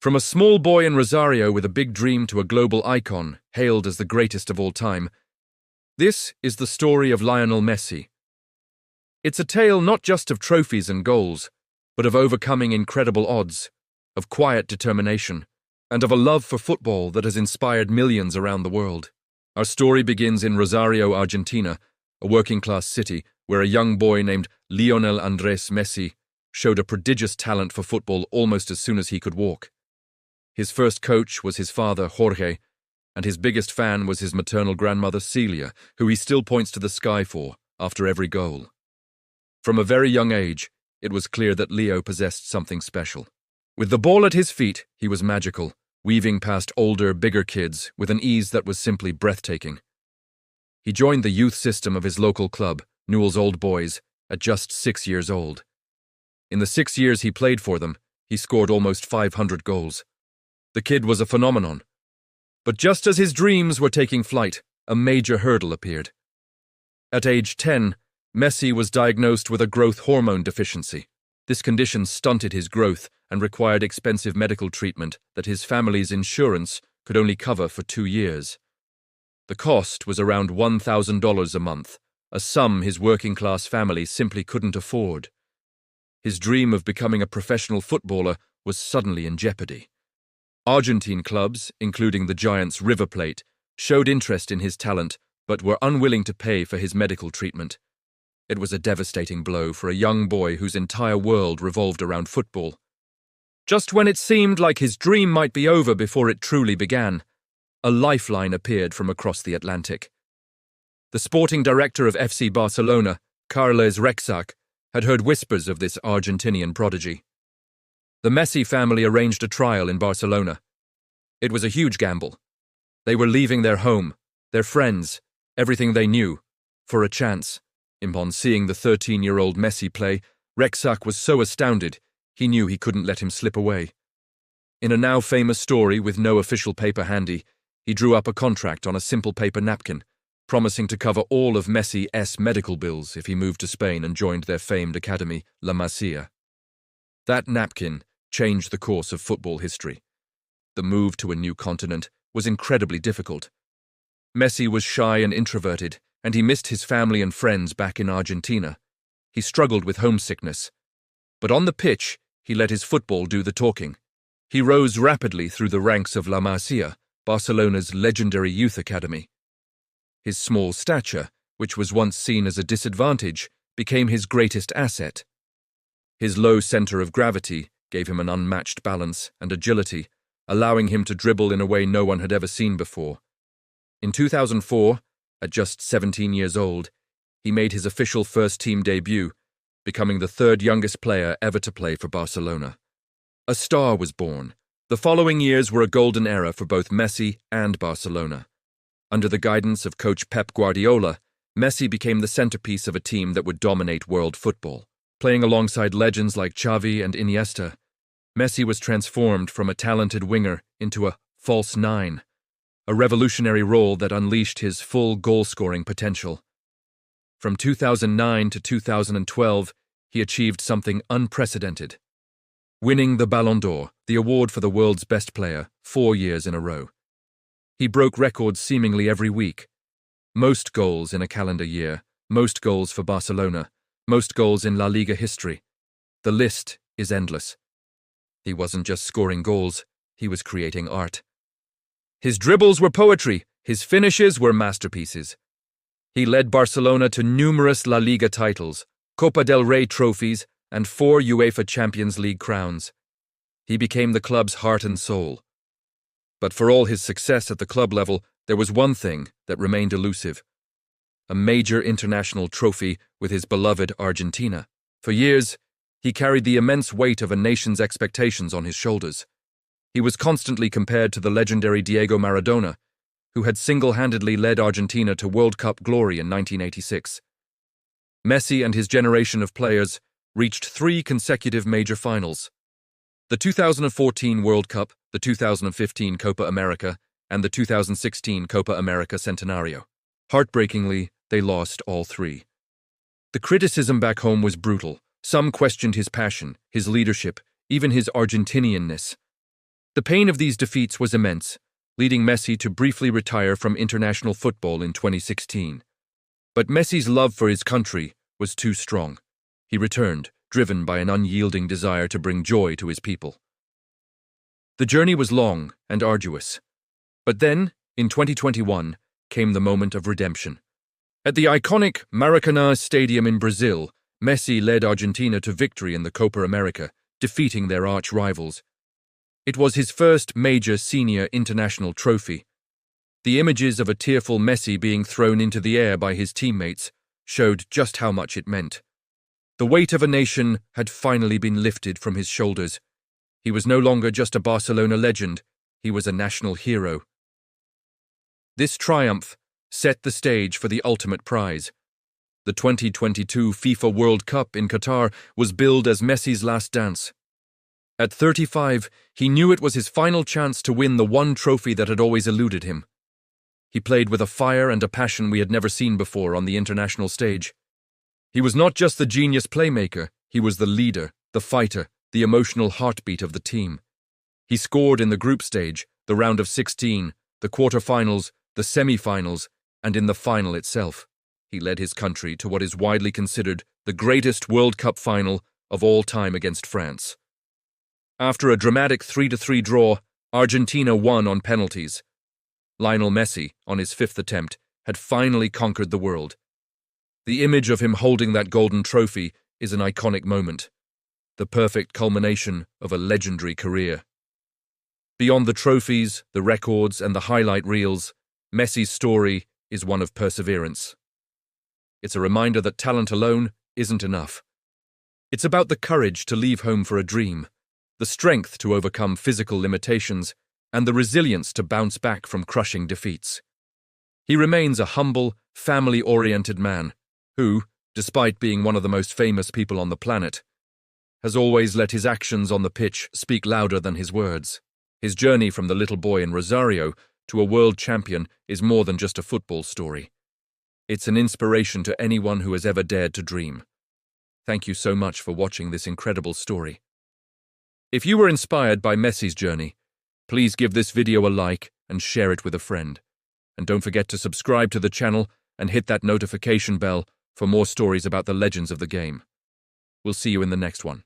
From a small boy in Rosario with a big dream to a global icon, hailed as the greatest of all time, this is the story of Lionel Messi. It's a tale not just of trophies and goals, but of overcoming incredible odds, of quiet determination, and of a love for football that has inspired millions around the world. Our story begins in Rosario, Argentina, a working-class city where a young boy named Lionel Andrés Messi showed a prodigious talent for football almost as soon as he could walk. His first coach was his father, Jorge, and his biggest fan was his maternal grandmother, Celia, who he still points to the sky for after every goal. From a very young age, it was clear that Leo possessed something special. With the ball at his feet, he was magical, weaving past older, bigger kids with an ease that was simply breathtaking. He joined the youth system of his local club, Newell's Old Boys, at just 6 years old. In the 6 years he played for them, he scored almost 500 goals. The kid was a phenomenon. But just as his dreams were taking flight, a major hurdle appeared. At age 10, Messi was diagnosed with a growth hormone deficiency. This condition stunted his growth and required expensive medical treatment that his family's insurance could only cover for 2 years. The cost was around $1,000 a month, a sum his working-class family simply couldn't afford. His dream of becoming a professional footballer was suddenly in jeopardy. Argentine clubs, including the Giants' River Plate, showed interest in his talent but were unwilling to pay for his medical treatment. It was a devastating blow for a young boy whose entire world revolved around football. Just when it seemed like his dream might be over before it truly began, a lifeline appeared from across the Atlantic. The sporting director of FC Barcelona, Carles Rexach, had heard whispers of this Argentinian prodigy. The Messi family arranged a trial in Barcelona. It was a huge gamble. They were leaving their home, their friends, everything they knew, for a chance. Upon seeing the 13-year-old Messi play, Rexach was so astounded, he knew he couldn't let him slip away. In a now famous story with no official paper handy, he drew up a contract on a simple paper napkin, promising to cover all of Messi's medical bills if he moved to Spain and joined their famed academy, La Masia. That napkin changed the course of football history. The move to a new continent was incredibly difficult. Messi was shy and introverted, and he missed his family and friends back in Argentina. He struggled with homesickness. But on the pitch, he let his football do the talking. He rose rapidly through the ranks of La Masia, Barcelona's legendary youth academy. His small stature, which was once seen as a disadvantage, became his greatest asset. His low center of gravity gave him an unmatched balance and agility, allowing him to dribble in a way no one had ever seen before. In 2004, at just 17 years old, he made his official first-team debut, becoming the third youngest player ever to play for Barcelona. A star was born. The following years were a golden era for both Messi and Barcelona. Under the guidance of coach Pep Guardiola, Messi became the centerpiece of a team that would dominate world football. Playing alongside legends like Xavi and Iniesta, Messi was transformed from a talented winger into a false nine, a revolutionary role that unleashed his full goal-scoring potential. From 2009 to 2012, he achieved something unprecedented, winning the Ballon d'Or, the award for the world's best player, 4 years in a row. He broke records seemingly every week. Most goals in a calendar year, most goals for Barcelona, most goals in La Liga history. The list is endless. He wasn't just scoring goals, he was creating art. His dribbles were poetry, his finishes were masterpieces. He led Barcelona to numerous La Liga titles, Copa del Rey trophies, and 4 UEFA Champions League crowns. He became the club's heart and soul. But for all his success at the club level, there was one thing that remained elusive: a major international trophy with his beloved Argentina. For years, he carried the immense weight of a nation's expectations on his shoulders. He was constantly compared to the legendary Diego Maradona, who had single-handedly led Argentina to World Cup glory in 1986. Messi and his generation of players reached 3 consecutive major finals: the 2014 World Cup, the 2015 Copa America, and the 2016 Copa America Centenario. Heartbreakingly, they lost all 3. The criticism back home was brutal. Some questioned his passion, his leadership, even his Argentinianness. The pain of these defeats was immense, leading Messi to briefly retire from international football in 2016. But Messi's love for his country was too strong. He returned, driven by an unyielding desire to bring joy to his people. The journey was long and arduous. But then, in 2021, came the moment of redemption. At the iconic Maracanã Stadium in Brazil, Messi led Argentina to victory in the Copa America, defeating their arch-rivals. It was his first major senior international trophy. The images of a tearful Messi being thrown into the air by his teammates showed just how much it meant. The weight of a nation had finally been lifted from his shoulders. He was no longer just a Barcelona legend, he was a national hero. This triumph set the stage for the ultimate prize. The 2022 FIFA World Cup in Qatar was billed as Messi's last dance. At 35, he knew it was his final chance to win the one trophy that had always eluded him. He played with a fire and a passion we had never seen before on the international stage. He was not just the genius playmaker, he was the leader, the fighter, the emotional heartbeat of the team. He scored in the group stage, the round of 16, the quarterfinals, the semi-finals, and in the final itself. He led his country to what is widely considered the greatest World Cup final of all time against France. After a dramatic 3-3 draw, Argentina won on penalties. Lionel Messi, on his fifth attempt, had finally conquered the world. The image of him holding that golden trophy is an iconic moment, the perfect culmination of a legendary career. Beyond the trophies, the records, and the highlight reels, Messi's story is one of perseverance. It's a reminder that talent alone isn't enough. It's about the courage to leave home for a dream, the strength to overcome physical limitations, and the resilience to bounce back from crushing defeats. He remains a humble, family-oriented man who, despite being one of the most famous people on the planet, has always let his actions on the pitch speak louder than his words. His journey from the little boy in Rosario to a world champion is more than just a football story. It's an inspiration to anyone who has ever dared to dream. Thank you so much for watching this incredible story. If you were inspired by Messi's journey, please give this video a like and share it with a friend. And don't forget to subscribe to the channel and hit that notification bell for more stories about the legends of the game. We'll see you in the next one.